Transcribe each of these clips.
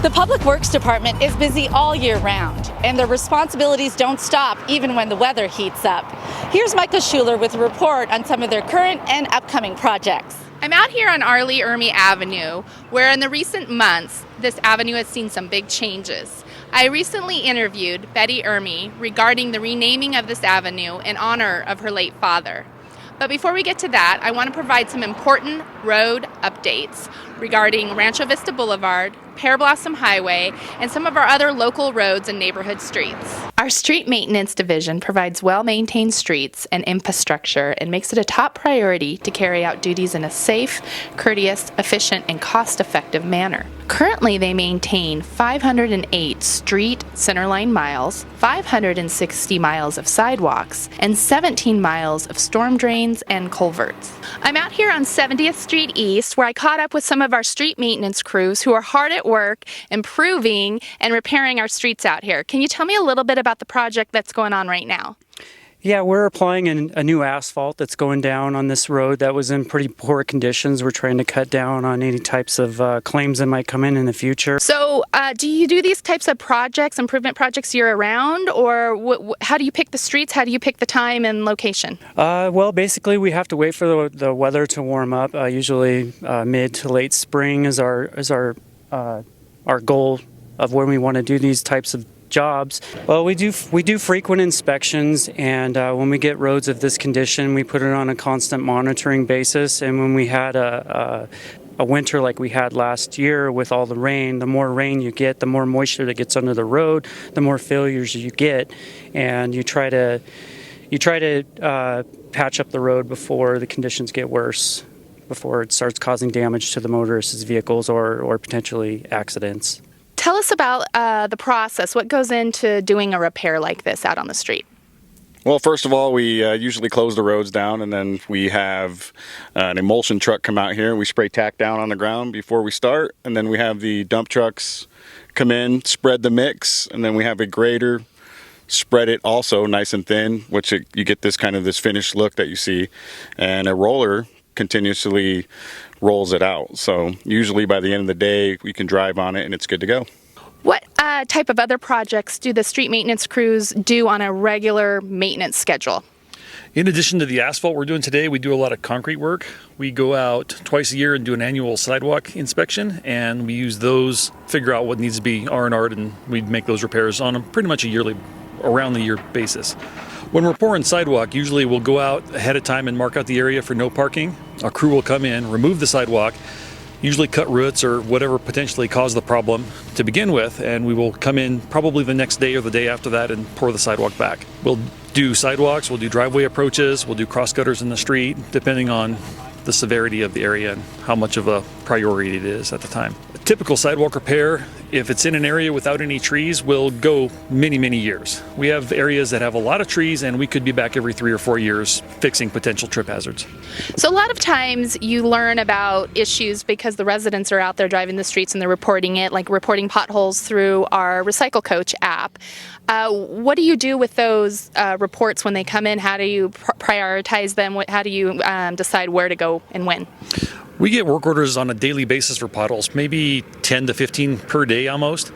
The Public Works Department is busy all year round, and their responsibilities don't stop even when the weather heats up. Here's Michael Schuler with a report on some of their current and upcoming projects. I'm out here on Ermey Avenue, where in the recent months, this avenue has seen some big changes. I recently interviewed Betty Ermey regarding the renaming of this avenue in honor of her late father. But before we get to that, I want to provide some important road updates regarding Rancho Vista Boulevard, Pear Blossom Highway, and some of our other local roads and neighborhood streets. Our street maintenance division provides well-maintained streets and infrastructure and makes it a top priority to carry out duties in a safe, courteous, efficient, and cost-effective manner. Currently, they maintain 508 street centerline miles, 560 miles of sidewalks, and 17 miles of storm drains and culverts. I'm out here on 70th Street East, where I caught up with some of our street maintenance crews who are hard at work improving and repairing our streets out here. Can you tell me a little bit about the project that's going on right now? Yeah, we're applying a new asphalt that's going down on this road that was in pretty poor conditions. We're trying to cut down on any types of claims that might come in the future. So do you do these types of projects, improvement projects year-round, or how do you pick the streets? How do you pick the time and location? Well, basically we have to wait for the weather to warm up. Usually mid to late spring is our goal of when we want to do these types of jobs. Well, we do frequent inspections, and when we get roads of this condition, we put it on a constant monitoring basis. And when we had a winter like we had last year with all the rain, the more rain you get, the more moisture that gets under the road, the more failures you get, and you try to patch up the road before the conditions get worse, before it starts causing damage to the motorists' vehicles or potentially accidents. Tell us about the process. What goes into doing a repair like this out on the street? Well, first of all, we usually close the roads down, and then we have an emulsion truck come out here, and we spray tack down on the ground before we start, and then we have the dump trucks come in, spread the mix, and then we have a grader spread it also nice and thin, which you get this finished look that you see, and a roller continuously rolls it out. So usually by the end of the day, we can drive on it and it's good to go. What type of other projects do the street maintenance crews do on a regular maintenance schedule? In addition to the asphalt we're doing today, we do a lot of concrete work. We go out twice a year and do an annual sidewalk inspection, and we use those, figure out what needs to be R&R'd, and we make those repairs on a pretty much a yearly, around the year basis. When we're pouring sidewalk, usually we'll go out ahead of time and mark out the area for no parking. Our crew will come in, remove the sidewalk, usually cut roots or whatever potentially caused the problem to begin with, and we will come in probably the next day or the day after that and pour the sidewalk back. We'll do sidewalks, we'll do driveway approaches, we'll do cross gutters in the street, depending on the severity of the area and how much of a priority it is at the time. A typical sidewalk repair, if it's in an area without any trees, will go many, many years. We have areas that have a lot of trees, and we could be back every 3 or 4 years fixing potential trip hazards. So a lot of times you learn about issues because the residents are out there driving the streets and they're reporting it, like reporting potholes through our Recycle Coach app. What do you do with those reports when they come in? How do you prioritize them? How do you decide where to go and when? We get work orders on a daily basis for potholes, maybe 10 to 15 per day almost.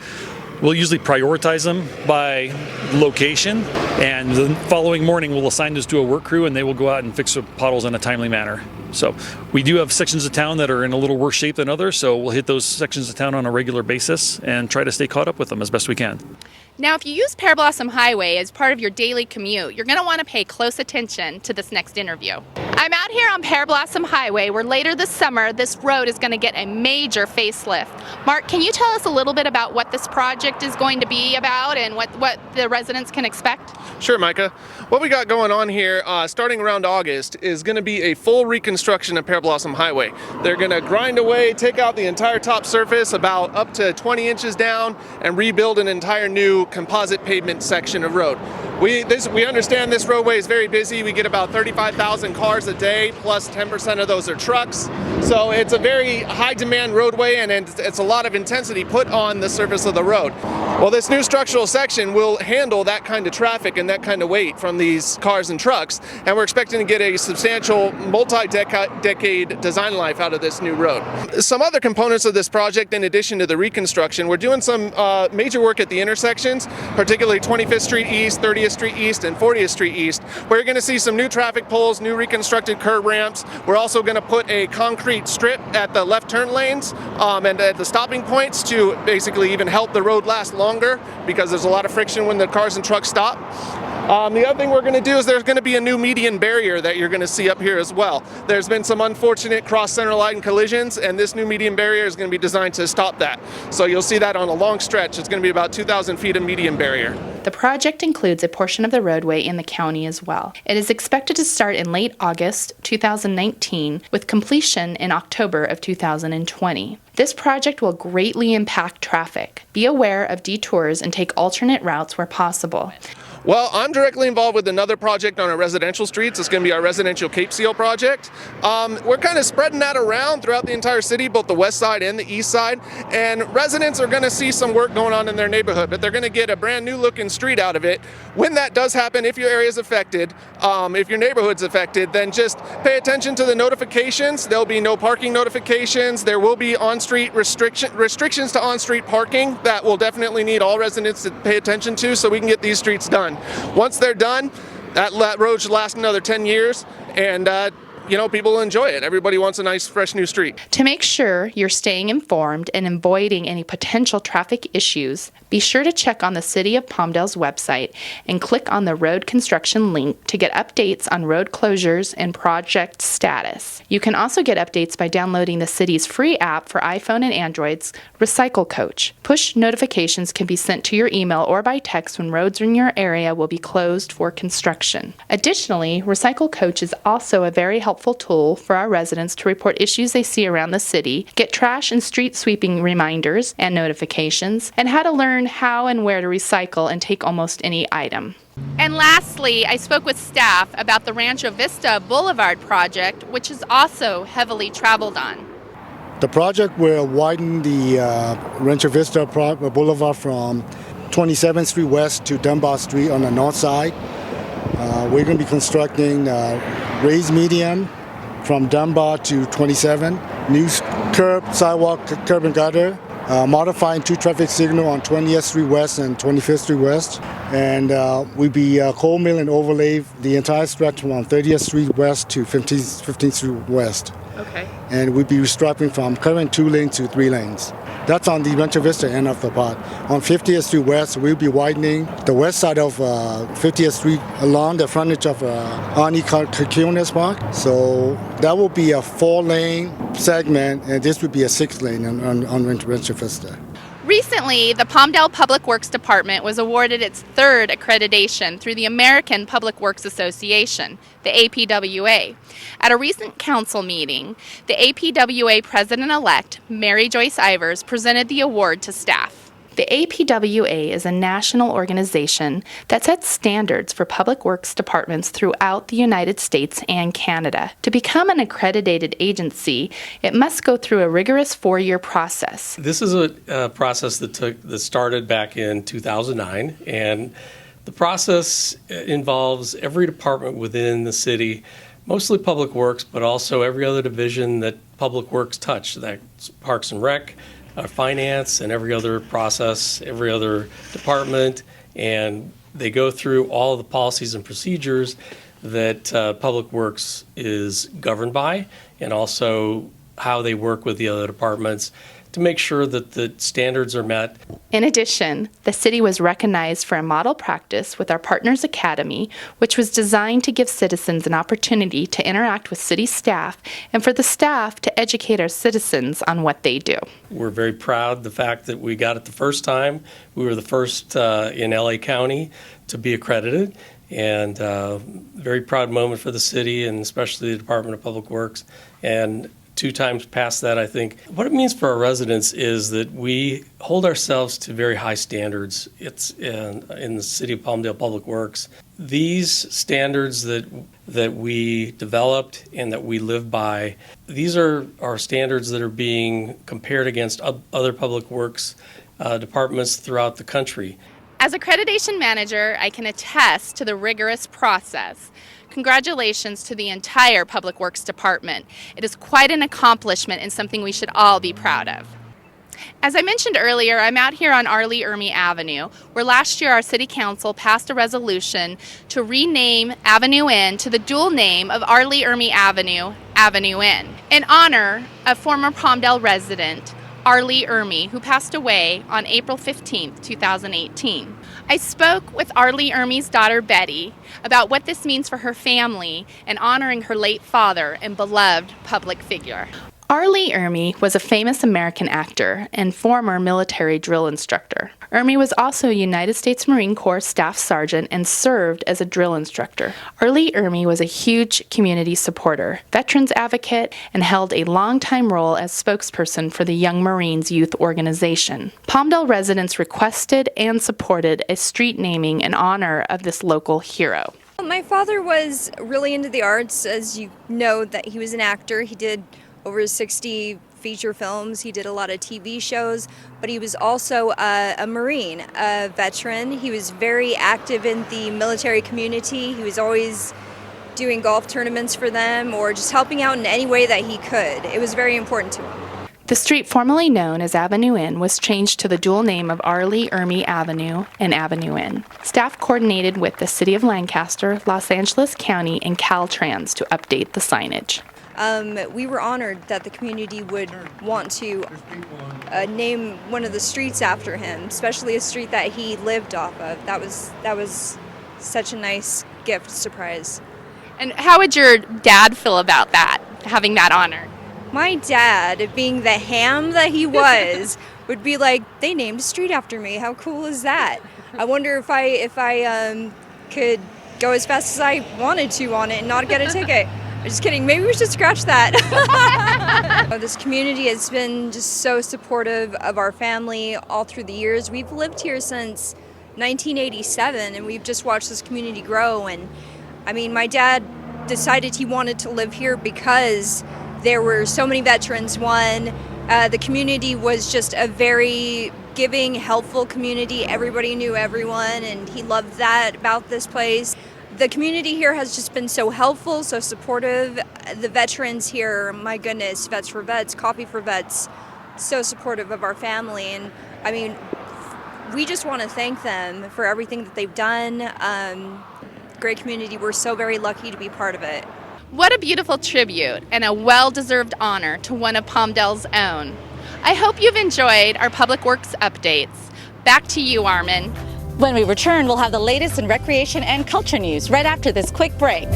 We'll usually prioritize them by location, and the following morning we'll assign those to a work crew, and they will go out and fix the potholes in a timely manner. So we do have sections of town that are in a little worse shape than others, so we'll hit those sections of town on a regular basis and try to stay caught up with them as best we can. Now, if you use Pear Blossom Highway as part of your daily commute, you're going to want to pay close attention to this next interview. I'm out here on Pear Blossom Highway, where later this summer, this road is going to get a major facelift. Mark, can you tell us a little bit about what this project is going to be about and what the residents can expect? Sure, Micah. What we got going on here, starting around August, is going to be a full reconstruction of Pear Blossom Highway. They're going to grind away, take out the entire top surface, about up to 20 inches down, and rebuild an entire new composite pavement section of road. We understand this roadway is very busy. We get about 35,000 cars a day, plus 10% of those are trucks. So it's a very high demand roadway, and it's a lot of intensity put on the surface of the road. Well, this new structural section will handle that kind of traffic and that kind of weight from these cars and trucks, and we're expecting to get a substantial multi-decade design life out of this new road. Some other components of this project, in addition to the reconstruction, we're doing some major work at the intersections, particularly 25th Street East, 30th Street East, and 40th Street East, where you're going to see some new traffic poles, new reconstructed curb ramps. We're also going to put a concrete strip at the left turn lanes and at the stopping points to basically even help the road last longer, because there's a lot of friction when the cars and trucks stop. The other thing we're going to do is there's going to be a new median barrier that you're going to see up here as well. There's been some unfortunate cross center line collisions, and this new median barrier is going to be designed to stop that. So you'll see that on a long stretch. It's going to be about 2,000 feet of median barrier. The project includes a portion of the roadway in the county as well. It is expected to start in late August 2019 with completion in October of 2020. This project will greatly impact traffic. Be aware of detours and take alternate routes where possible. Well, I'm directly involved with another project on our residential streets. It's going to be our residential Cape Seal project. We're kind of spreading that around throughout the entire city, both the west side and the east side. And residents are going to see some work going on in their neighborhood, but they're going to get a brand new looking street out of it. When that does happen, if your area is affected, if your neighborhood's affected, then just pay attention to the notifications. There'll be no parking notifications. There will be on-street restrictions to on-street parking that will definitely need all residents to pay attention to, so we can get these streets done. Once they're done, that road should last another 10 years, and people will enjoy it. Everybody wants a nice, fresh new street. To make sure you're staying informed and avoiding any potential traffic issues, be sure to check on the City of Palmdale's website and click on the road construction link to get updates on road closures and project status. You can also get updates by downloading the city's free app for iPhone and Android's Recycle Coach. Push notifications can be sent to your email or by text when roads in your area will be closed for construction. Additionally, Recycle Coach is also a very helpful tool for our residents to report issues they see around the city, get trash and street sweeping reminders and notifications, and how to learn how and where to recycle and take almost any item. And lastly, I spoke with staff about the Rancho Vista Boulevard project, which is also heavily traveled on. The project will widen the Rancho Vista Boulevard from 27th Street West to Dunbar Street on the north side. We're going to be constructing raised median from Dunbar to 27, new sidewalk, curb and gutter, modifying two traffic signal on 20th Street West and 25th Street West, and we'll be coal mill and overlay the entire stretch from 30th Street West to 15th Street West. Okay. And we'll be restriping from current 2 lanes to 3 lanes. That's on the Rancho Vista end of the part. On 50th Street West, we'll be widening the west side of 50th Street along the frontage of Ermey Park. So that will be a 4-lane segment, and this would be a 6-lane on Rancho Vista. Recently, the Palmdale Public Works Department was awarded its 3rd accreditation through the American Public Works Association, the APWA. At a recent council meeting, the APWA President-elect, Mary Joyce Ivers, presented the award to staff. The APWA is a national organization that sets standards for public works departments throughout the United States and Canada. To become an accredited agency, it must go through a rigorous 4-year process. This is a process that started back in 2009, and the process involves every department within the city, mostly Public Works, but also every other division that Public Works touch. That's Parks and Rec, finance, and every other process, every other department, and they go through all of the policies and procedures that Public Works is governed by, and also how they work with the other departments to make sure that the standards are met. In addition, the city was recognized for a model practice with our Partners Academy, which was designed to give citizens an opportunity to interact with city staff and for the staff to educate our citizens on what they do. We're very proud of the fact that we got it the first time. We were the first in LA County to be accredited, and very proud moment for the city and especially the Department of Public Works. And 2 times past that, I think. What it means for our residents is that we hold ourselves to very high standards. It's in the City of Palmdale Public Works. these standards that we developed and that we live by, these are standards that are being compared against other public works departments throughout the country. As accreditation manager, I can attest to the rigorous process. Congratulations to the entire Public Works Department. It is quite an accomplishment and something we should all be proud of. As I mentioned earlier, I'm out here on Ermey Avenue, where last year our City Council passed a resolution to rename Avenue N to the dual name of Ermey Avenue, Avenue N, in honor of former Palmdale resident Ermey, who passed away on April 15, 2018. I spoke with Ermey's daughter Betty about what this means for her family and honoring her late father and beloved public figure. Ermey was a famous American actor and former military drill instructor. Ermey was also a United States Marine Corps Staff Sergeant and served as a drill instructor. Ermey was a huge community supporter, veterans advocate, and held a long-time role as spokesperson for the Young Marines Youth Organization. Palmdale residents requested and supported a street naming in honor of this local hero. My father was really into the arts, as you know, that he was an actor. He did over 60 feature films. He did a lot of TV shows, but he was also a Marine, a veteran. He was very active in the military community. He was always doing golf tournaments for them or just helping out in any way that he could. It was very important to him. The street formerly known as Avenue N was changed to the dual name of Ermey Avenue and Avenue N. Staff coordinated with the City of Lancaster, Los Angeles County, and Caltrans to update the signage. We were honored that the community would want to name one of the streets after him, especially a street that he lived off of. That was such a nice gift surprise. And how would your dad feel about that, having that honor? My dad, being the ham that he was, would be like, "They named a street after me. How cool is that?" I wonder if I could go as fast as I wanted to on it and not get a ticket. I'm just kidding. Maybe we should scratch that. This community has been just so supportive of our family all through the years. We've lived here since 1987, and we've just watched this community grow. And I mean, my dad decided he wanted to live here because there were so many veterans. One, the community was just a very giving, helpful community. Everybody knew everyone, and he loved that about this place. The community here has just been so helpful, so supportive. The veterans here, my goodness, Vets for Vets, Coffee for Vets, so supportive of our family. And I mean, we just want to thank them for everything that they've done. Great community. We're so very lucky to be part of it. What a beautiful tribute and a well-deserved honor to one of Palmdale's own. I hope you've enjoyed our Public Works updates. Back to you, Armin. When we return, we'll have the latest in recreation and culture news right after this quick break.